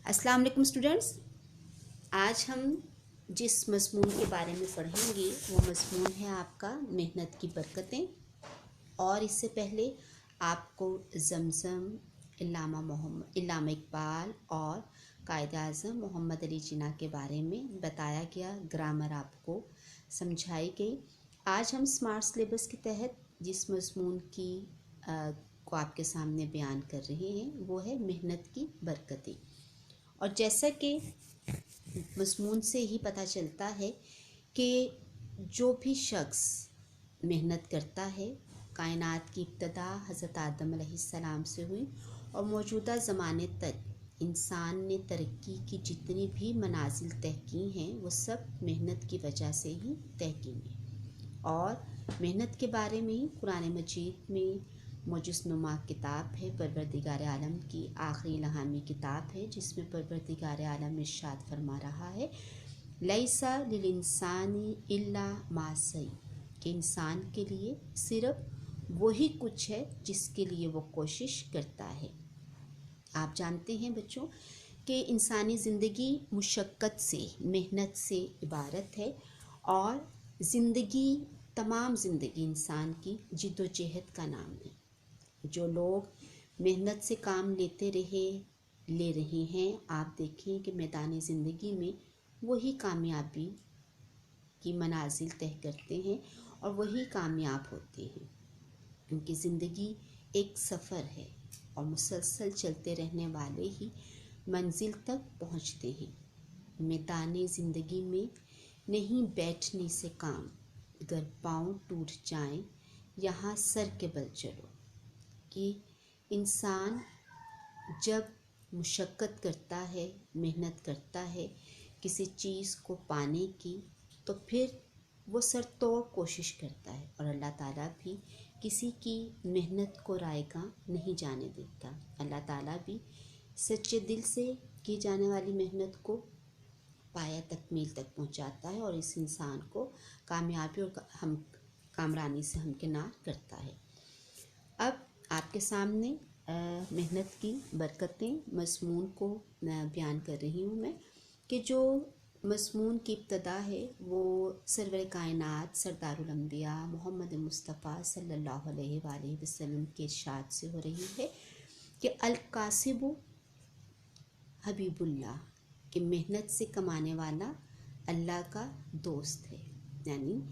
अस्सलाम वालेकुम स्टूडेंट्स। आज हम जिस मज़मून के बारे में पढ़ेंगे वो मज़मून है आपका मेहनत की बरकतें। और इससे पहले आपको ज़मज़म, इल्लामा इकबाल और कायद आज़म मोहम्मद अली जिन्ना के बारे में बताया गया, ग्रामर आपको समझाई गई। आज हम स्मार्ट सिलेबस के तहत जिस मज़मून की को आपके सामने बयान कर रहे हैं वो है मेहनत की बरकतें। और जैसा कि मज़मून से ही पता चलता है कि जो भी शख्स मेहनत करता है, कायनात की इब्तदा हज़रत आदम अलैहिस्सलाम से हुई और मौजूदा ज़माने तक इंसान ने तरक्की की जितनी भी मनाजिल तय की हैं वो सब मेहनत की वजह से ही तय की हैं। और मेहनत के बारे में ही कुरान मजीद में मुजस्सनुमा किताब है, परवरदिगार आलम की आखिरी इल्हामी किताब है, जिसमें परवरदिगार आलम इरशाद फरमा रहा है, लैसा लिल इंसानी इल्ला मा सई, कि इंसान के लिए सिर्फ वही कुछ है जिसके लिए वो कोशिश करता है। आप जानते हैं बच्चों कि इंसानी ज़िंदगी मुशक्क़त से, मेहनत से इबारत है और तमाम ज़िंदगी इंसान की जिद्दोजहद का नाम है। जो लोग मेहनत से काम ले रहे हैं, आप देखें कि मैदानी ज़िंदगी में वही कामयाबी की मनाजिल तय करते हैं और वही कामयाब होते हैं। उनकी ज़िंदगी एक सफ़र है और मुसलसल चलते रहने वाले ही मंजिल तक पहुंचते हैं। मैदानी ज़िंदगी में नहीं बैठने से काम, अगर पाँव टूट जाएं यहाँ सर के बल चलो, कि इंसान जब मुशक्क़त करता है, मेहनत करता है किसी चीज़ को पाने की, तो फिर वो सरतोड़ कोशिश करता है और अल्लाह ताला भी किसी की मेहनत को रायगा नहीं जाने देता। अल्लाह ताला भी सच्चे दिल से की जाने वाली मेहनत को पाया तकमील तक पहुंचाता है और इस इंसान को कामयाबी और कामरानी से हमकिनार करता है। अब आपके सामने मेहनत की बरकतें मज़मून को बयान कर रही हूँ मैं, कि जो मज़मून की इब्तदा है वो सरवर कायनात सरदारुल अंबिया मोहम्मद मुस्तफ़ा सल्लल्लाहु अलैहि वसल्लम के इरशाद से हो रही है कि अल कासिबु हबीबुल्लाह, कि मेहनत से कमाने वाला अल्लाह का दोस्त है। यानी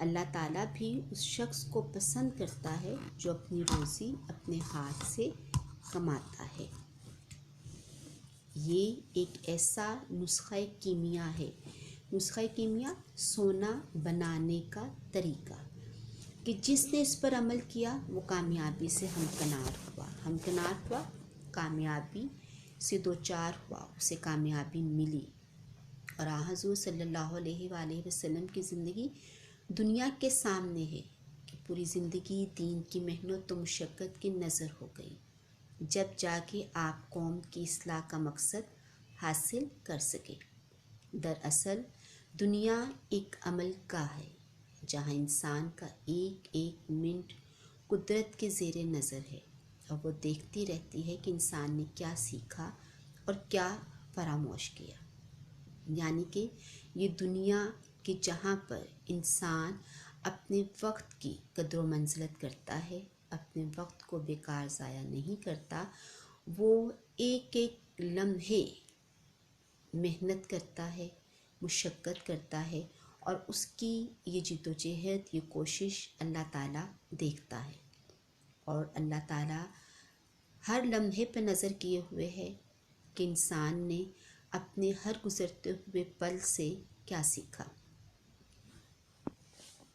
अल्लाह ताला भी उस शख्स को पसंद करता है जो अपनी रोज़ी अपने हाथ से कमाता है। ये एक ऐसा नुस्ख़ा कीमिया है, नुस्ख़ा कीमिया सोना बनाने का तरीका, कि जिसने इस पर अमल किया वो कामयाबी से हमकिनार हुआ, कामयाबी से दो चार हुआ, उसे कामयाबी मिली। और हुज़ूर सल्लल्लाहु अलैहि वसल्लम की ज़िंदगी दुनिया के सामने है कि पूरी ज़िंदगी दीन की मेहनत तो मुशक्क़त की नज़र हो गई, जब जाके आप कौम की इस्लाह का मकसद हासिल कर सके। दरअसल दुनिया एक अमल गाह है जहाँ इंसान का एक एक मिनट कुदरत के ज़ेरे नज़र है और वो देखती रहती है कि इंसान ने क्या सीखा और क्या फरामोश किया। यानी कि ये दुनिया कि जहाँ पर इंसान अपने वक्त की कद्र व मंज़िलत करता है, अपने वक्त को बेकार ज़ाया नहीं करता, वो एक एक लम्हे मेहनत करता है, मुशक्क़त करता है और उसकी ये जिद्दोजहद, ये कोशिश अल्लाह ताला देखता है। और अल्लाह ताला हर लम्हे पर नज़र किए हुए है कि इंसान ने अपने हर गुज़रते हुए पल से क्या सीखा।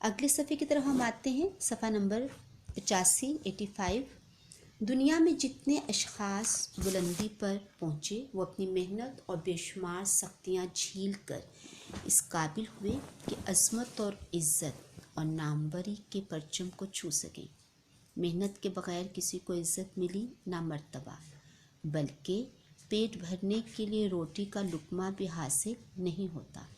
अगले सफ़े की तरफ हम आते हैं, सफ़ा नंबर 85। दुनिया में जितने अशख़ास बुलंदी पर पहुँचे वो अपनी मेहनत और बेशुमार सख्तियाँ झील कर इस काबिल हुए कि अज़मत और इज़्ज़त और नामवरी के परचम को छू सकें। मेहनत के बग़ैर किसी को इज़्ज़त मिली ना मर्तबा, बल्कि पेट भरने के लिए रोटी का लुक़मा भी हासिल नहीं होता।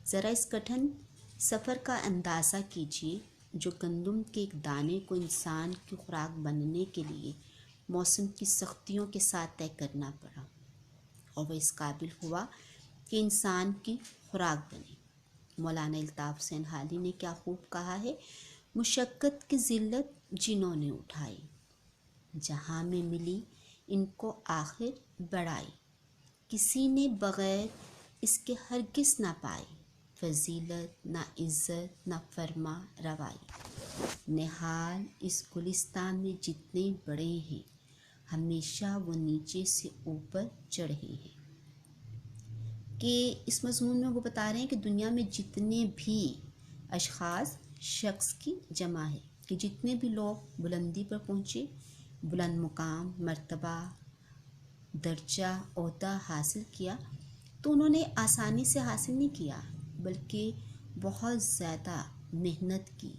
ज़रा इस कठिन सफ़र का अंदाज़ा कीजिए जो गंदम के एक दाने को इंसान की खुराक बनने के लिए मौसम की सख्तियों के साथ तय करना पड़ा, और वह इस काबिल हुआ कि इंसान की खुराक बने। मौलाना अल्ताफ़ हुसैन हादी ने क्या खूब कहा है, मुशक्क़त की ज़िल्लत जिन्होंने उठाई, जहाँ में मिली इनको आखिर बड़ाई, किसी ने बग़ैर इसके हरगिज़ ना पाई, फजीलत ना इज़्ज़त ना फरमा रवाई। निहाल इस गुलिस्तान में जितने बड़े हैं, हमेशा वो नीचे से ऊपर चढ़े हैं। कि इस मज़मून में वो बता रहे हैं कि दुनिया में जितने भी अशख़ास शख्स की जमा है, कि जितने भी लोग बुलंदी पर पहुँचे, बुलंद मुकाम, मर्तबा, दर्जा, ओहदा हासिल किया, तो उन्होंने आसानी से हासिल नहीं किया, बल्कि बहुत ज़्यादा मेहनत की,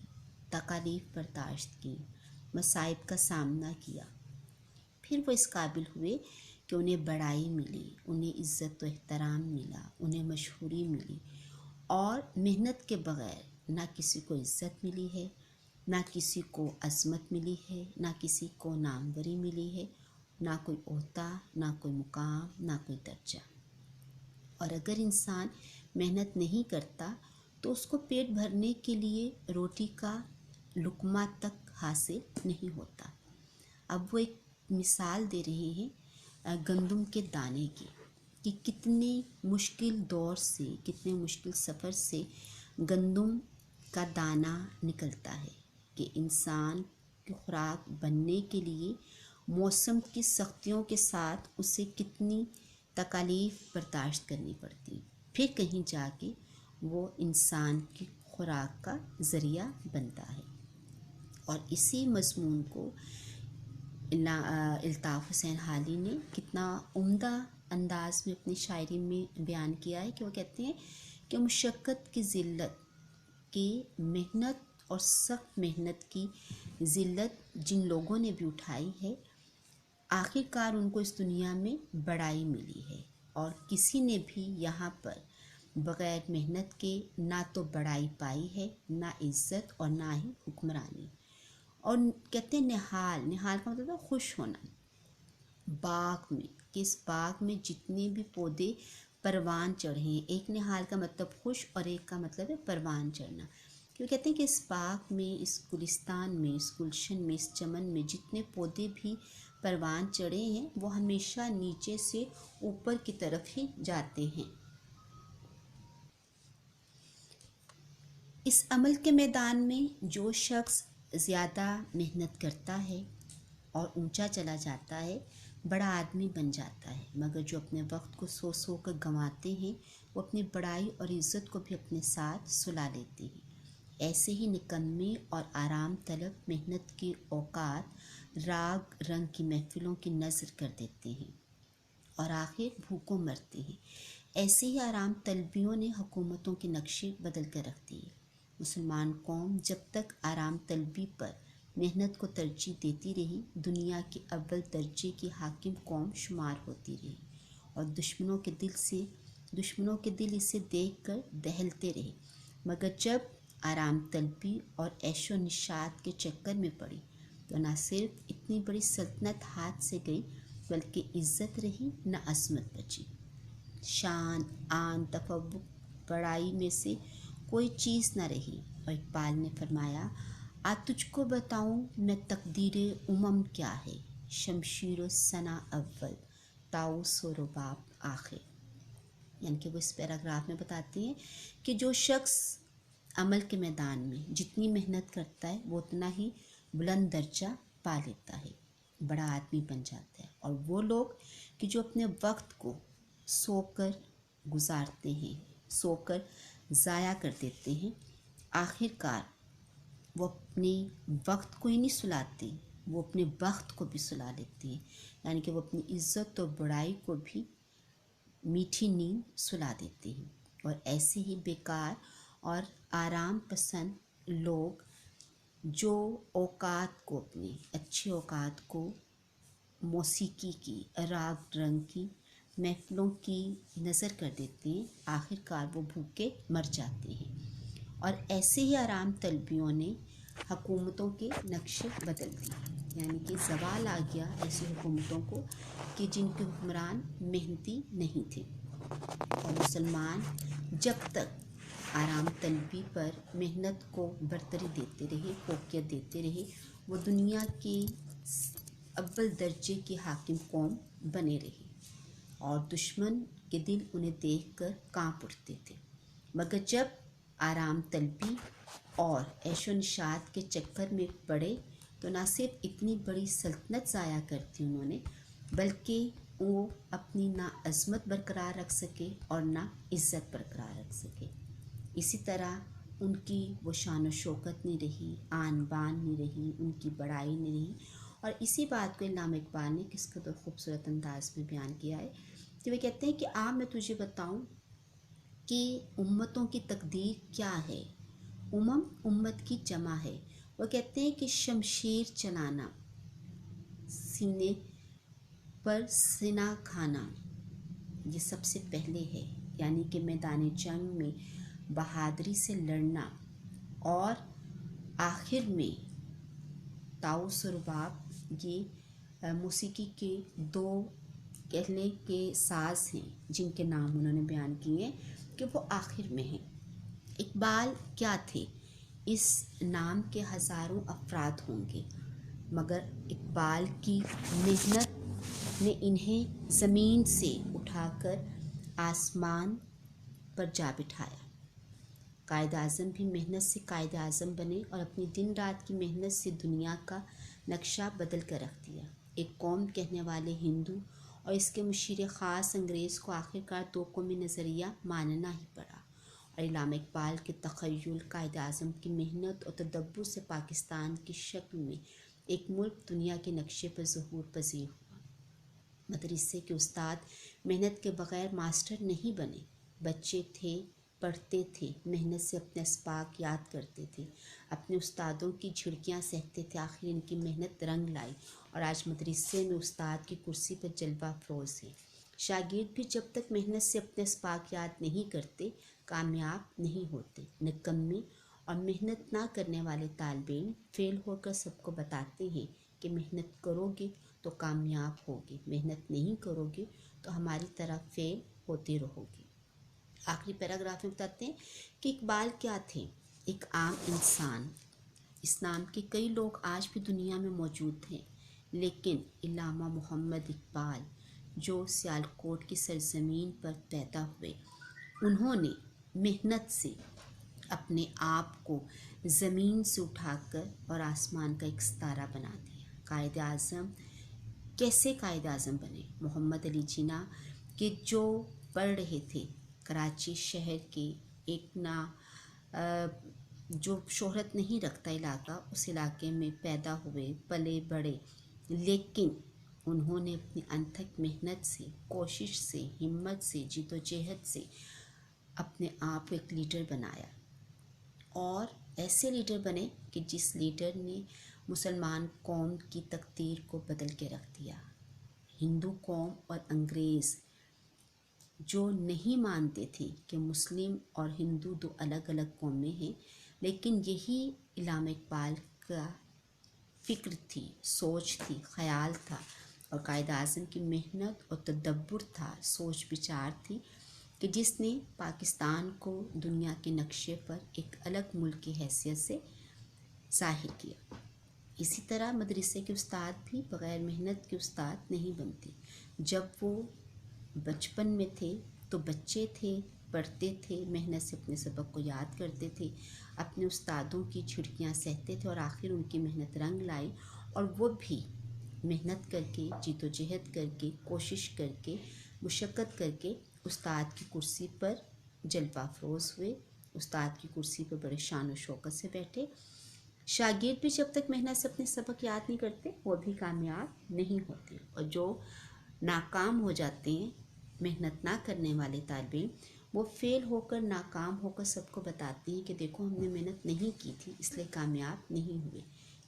तकालीफ बर्दाश्त की, मसाइब का सामना किया, फिर वो इस काबिल हुए कि उन्हें बड़ाई मिली, उन्हें इज़्ज़त व एहतराम मिला, उन्हें मशहूरी मिली। और मेहनत के बग़ैर ना किसी को इज़्ज़त मिली है, ना किसी को अज़मत मिली है, ना किसी को नामवरी मिली है, ना कोई ओहदा, ना कोई मुकाम, ना कोई दर्जा। और अगर इंसान मेहनत नहीं करता तो उसको पेट भरने के लिए रोटी का लुक़मा तक हासिल नहीं होता। अब वो एक मिसाल दे रहे हैं गंदम के दाने की, कि कितने मुश्किल दौर से, कितने मुश्किल सफ़र से गंदम का दाना निकलता है, कि इंसान की खुराक बनने के लिए मौसम की सख्तियों के साथ उसे कितनी तकालीफ बर्दाश्त करनी पड़ती, फिर कहीं जाके वो इंसान की खुराक का ज़रिया बनता है। और इसी मज़मून को अल्ताफ़ हुसैन हादी ने कितना उम्दा अंदाज में अपनी शायरी में बयान किया है, कि वो कहते हैं कि मुशक्क़त की ज़िल्लत, की मेहनत और सख्त मेहनत की ज़िल्लत जिन लोगों ने भी उठाई है, आखिरकार उनको इस दुनिया में बड़ाई मिली है। और किसी ने भी यहाँ पर बग़ैर मेहनत के ना तो बड़ाई पाई है, ना इज़्ज़त और ना ही हुक्मरानी। और कहते हैं निहाल का मतलब है खुश होना। बाग में, किस बाग में जितने भी पौधे परवान चढ़े हैं, एक निहाल का मतलब खुश और एक का मतलब है परवान चढ़ना। क्यों कहते हैं कि इस बाग में, इस गुलिस्तान में, इस गुलशन में, इस चमन में जितने पौधे भी परवान चढ़े हैं, वो हमेशा नीचे से ऊपर की तरफ ही जाते हैं। इस अमल के मैदान में जो शख्स ज़्यादा मेहनत करता है और ऊंचा चला जाता है, बड़ा आदमी बन जाता है, मगर जो अपने वक्त को सो सो कर गंवाते हैं, वो अपनी बड़ाई और इज़्ज़त को भी अपने साथ सुला लेते हैं। ऐसे ही निकम्मे और आराम तलब मेहनत की औकात राग रंग की महफिलों की नज़र कर देते हैं और आखिर भूखों मरते हैं। ऐसे ही आराम तलबियों ने हुकूमतों के नक्शे बदल कर रख दिए। मुसलमान कौम जब तक आराम तलबी पर मेहनत को तरजीह देती रही, दुनिया की अव्वल दर्जे की हाकिम कौम शुमार होती रही, और दुश्मनों के दिल इसे देख कर दहलते रहे। मगर जब आराम तलबी और ऐशो निशात के चक्कर में पड़ी, तो न सिर्फ इतनी बड़ी सल्तनत हाथ से गई, बल्कि इज़्ज़त रही न अज़मत बची। शान, आन, तफव्वुक, बड़ाई में से कोई चीज़ न रही। और इकबाल ने फरमाया, आ तुझको बताऊं मैं तकदीरे उमम क्या है, शमशीर सना अव्वल ताउस व रुबाब आखिर। यानी कि वो इस पैराग्राफ में बताते हैं कि जो शख्स अमल के मैदान में जितनी मेहनत करता है, वो उतना ही बुलंद दर्जा पा लेता है, बड़ा आदमी बन जाता है। और वो लोग कि जो अपने वक्त को सोकर गुजारते हैं, सोकर ज़ाया कर देते हैं, आखिरकार वो अपने वक्त को ही नहीं सुलाते, वो अपने वक्त को भी सुला लेते हैं। यानी कि वो अपनी इज़्ज़त और बड़ाई को भी मीठी नींद सुला देते हैं। और ऐसे ही बेकार और आराम पसंद लोग जो औकात को, अपनी अच्छी औकात को मौसीकी की, राग रंग की महफिलों की नज़र कर देते हैं, आखिरकार वो भूखे मर जाते हैं। और ऐसे ही आराम तलबियों ने हुकूमतों के नक्शे बदल दिए। यानी कि زوال آ گیا ایسی حکومتوں کو کہ جن کے حکمران محنتی نہیں تھے، اور مسلمان جب تک آرام طلبی پر محنت کو برتری دیتے رہے، فوقیت دیتے رہے، وہ دنیا کی اول درجے کی حاکم قوم بنے رہے، اور دشمن کے دل انہیں دیکھ کر کانپ اٹھتے تھے۔ مگر جب آرام طلبی اور عیش و نشاط کے چکر میں پڑے تو نہ صرف اتنی بڑی سلطنت ضائع کرتی انہوں نے، بلکہ وہ اپنی نہ عظمت برقرار رکھ سکے اور نہ عزت برقرار رکھ سکے۔ اسی طرح ان کی وہ شان و شوکت نہیں رہی، آن بان نہیں رہی، ان کی بڑائی نہیں رہی۔ اور اسی بات کو علامہ اقبال نے کس قدر خوبصورت انداز میں بیان کیا ہے کہ وہ کہتے ہیں کہ میں تجھے بتاؤں کہ امتوں کی تقدیر کیا ہے۔ امت کی جمع ہے۔ وہ کہتے ہیں کہ شمشیر چلانا، سینے پر سینہ کھانا، یہ سب سے پہلے ہے، یعنی کہ میدان جنگ میں بہادری سے لڑنا، اور آخر میں طاؤس و رباب یہ موسیقی کے دو کہنے کے ساز ہیں جن کے نام انہوں نے بیان کیے ہیں کہ وہ آخر میں ہیں۔ اقبال کیا تھے؟ اس نام کے ہزاروں افراد ہوں گے، مگر اقبال کی محنت نے انہیں زمین سے اٹھا کر آسمان پر جا بٹھایا۔ قائد اعظم بھی محنت سے قائد اعظم بنے اور اپنی دن رات کی محنت سے دنیا کا نقشہ بدل کر رکھ دیا۔ ایک قوم کہنے والے ہندو اور اس کے مشیر خاص انگریز کو آخرکار دو قومی نظریہ ماننا ہی پڑا، اور علامہ اقبال کے تخیل قائد اعظم کی محنت اور تدبر سے پاکستان کی شکل میں ایک ملک دنیا کے نقشے پر ظہور پذیر ہوا۔ مدرسے کے استاد محنت کے بغیر ماسٹر نہیں بنے۔ بچے تھے، پڑھتے تھے، محنت سے اپنے اسباق یاد کرتے تھے، اپنے استادوں کی جھڑکیاں سہتے تھے، آخر ان کی محنت رنگ لائی، اور آج مدرسے میں استاد کی کرسی پر جلوہ افروز ہے۔ شاگرد بھی جب تک محنت سے اپنے اسباق یاد نہیں کرتے کامیاب نہیں ہوتے۔ نکمے اور محنت نہ کرنے والے طالب علم فیل ہو کر سب کو بتاتے ہیں کہ محنت کرو گے تو کامیاب ہوگے، محنت نہیں کرو گے تو ہماری طرح فیل ہوتے رہو گے۔ آخری پیراگراف میں بتاتے ہیں کہ اقبال کیا تھے؟ ایک عام انسان۔ اس نام کے کئی لوگ آج بھی دنیا میں موجود ہیں، لیکن علامہ محمد اقبال جو سیالکوٹ کی سرزمین پر پیدا ہوئے، انہوں نے محنت سے اپنے آپ کو زمین سے اٹھا کر اور آسمان کا ایک ستارہ بنا دیا۔ قائد اعظم کیسے قائد اعظم بنے؟ محمد علی جناح کہ جو پڑھ رہے تھے کراچی شہر کے ایک جو شہرت نہیں رکھتا علاقہ، اس علاقے میں پیدا ہوئے، پلے بڑھے، لیکن انہوں نے اپنی انتھک محنت سے، کوشش سے، ہمت سے، جد و جہد سے اپنے آپ کو ایک لیڈر بنایا، اور ایسے لیڈر بنے کہ جس لیڈر نے مسلمان قوم کی تقدیر کو بدل کے رکھ دیا۔ ہندو قوم اور انگریز جو نہیں مانتے تھے کہ مسلم اور ہندو دو الگ الگ قومیں ہیں، لیکن یہی علامہ اقبال کا فکر تھی، سوچ تھی، خیال تھا، اور قائد اعظم کی محنت اور تدبر تھا، سوچ بچار تھی کہ جس نے پاکستان کو دنیا کے نقشے پر ایک الگ ملک کی حیثیت سے ظاہر کیا۔ اسی طرح مدرسے کے استاد بھی بغیر محنت کے استاد نہیں بنتے۔ جب وہ بچپن میں تھے تو بچے تھے، پڑھتے تھے، محنت سے اپنے سبق کو یاد کرتے تھے، اپنے استادوں کی جھڑکیاں سہتے تھے، اور آخر ان کی محنت رنگ لائی، اور وہ بھی محنت کر کے، جد و جہد کر کے، کوشش کر کے، مشقت کر کے استاد کی کرسی پر جلوہ افروز ہوئے، استاد کی کرسی پر بڑے شان و شوکت سے بیٹھے۔ شاگرد بھی جب تک محنت سے اپنے سبق یاد نہیں کرتے وہ بھی کامیاب نہیں ہوتے، اور جو ناکام ہو جاتے ہیں محنت نہ کرنے والے طالب علم، وہ فیل ہو کر، ناکام ہو کر سب کو بتاتے ہیں کہ دیکھو ہم نے محنت نہیں کی تھی اس لیے کامیاب نہیں ہوئے،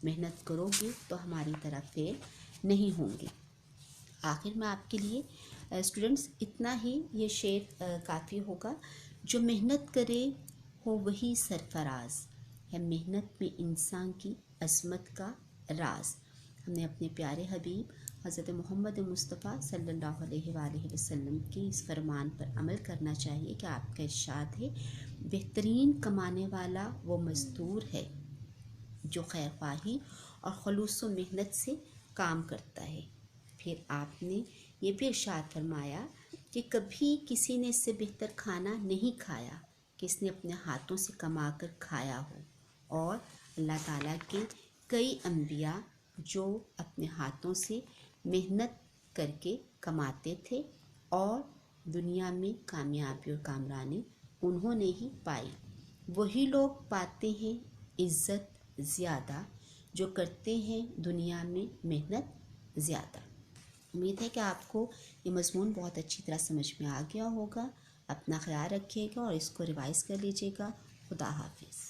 محنت کرو گے تو ہماری طرح فیل نہیں ہوں گے۔ آخر میں آپ کے لیے اسٹوڈنٹس اتنا ہی یہ شعر کافی ہوگا۔ جو محنت کرے ہو وہی سرفراز ہے، محنت میں انسان کی عظمت کا راز۔ ہم نے اپنے پیارے حبیب حضرت محمد مصطفیٰ صلی اللہ علیہ وآلہ وسلم کی اس فرمان پر عمل کرنا چاہیے کہ آپ کا ارشاد ہے بہترین کمانے والا وہ مزدور ہے جو خیر خواہی اور خلوص و محنت سے کام کرتا ہے۔ پھر آپ نے یہ بھی ارشاد فرمایا کہ کبھی کسی نے اس سے بہتر کھانا نہیں کھایا کہ اس نے اپنے ہاتھوں سے کما کر کھایا ہو، اور اللہ تعالیٰ کے کئی انبیاء جو اپنے ہاتھوں سے محنت کر کے کماتے تھے اور دنیا میں کامیابی اور کامرانی انہوں نے ہی پائی۔ وہی لوگ پاتے ہیں عزت زیادہ جو کرتے ہیں دنیا میں محنت زیادہ۔ امید ہے کہ آپ کو یہ مضمون بہت اچھی طرح سمجھ میں آ گیا ہوگا۔ اپنا خیال رکھیے گا اور اس کو ریوائز کر لیجیے گا۔ خدا حافظ۔